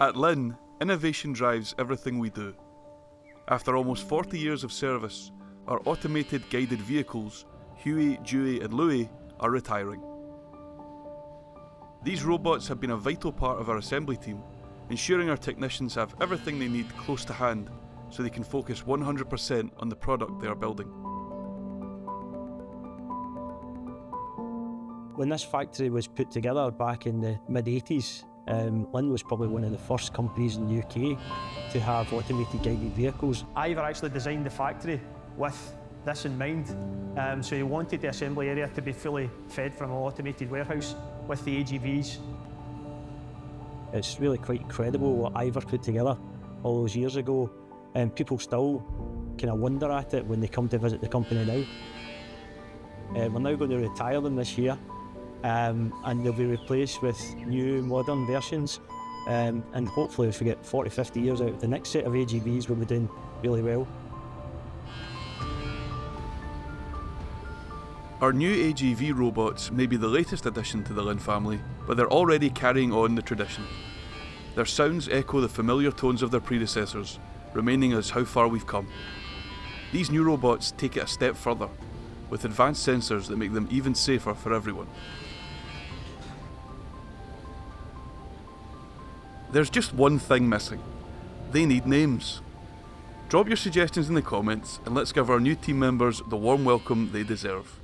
At Linn, innovation drives everything we do. After almost 40 years of service, our automated guided vehicles, Huey, Dewey and Louie, are retiring. These robots have been a vital part of our assembly team, ensuring our technicians have everything they need close to hand so they can focus 100% on the product they are building. When this factory was put together back in the mid-80s, Linn was probably one of the first companies in the UK to have automated guided vehicles. Ivor actually designed the factory with this in mind. So he wanted the assembly area to be fully fed from an automated warehouse with the AGVs. It's really quite incredible what Ivor put together all those years ago, and people still kind of wonder at it when they come to visit the company now. We're now going to retire them this year, and they'll be replaced with new modern versions, and hopefully if we get 40-50 years out, the next set of AGVs will be doing really well. Our new AGV robots may be the latest addition to the Linn family, but they're already carrying on the tradition. Their sounds echo the familiar tones of their predecessors, reminding us how far we've come. These new robots take it a step further, with advanced sensors that make them even safer for everyone. There's just one thing missing. They need names. Drop your suggestions in the comments and let's give our new team members the warm welcome they deserve.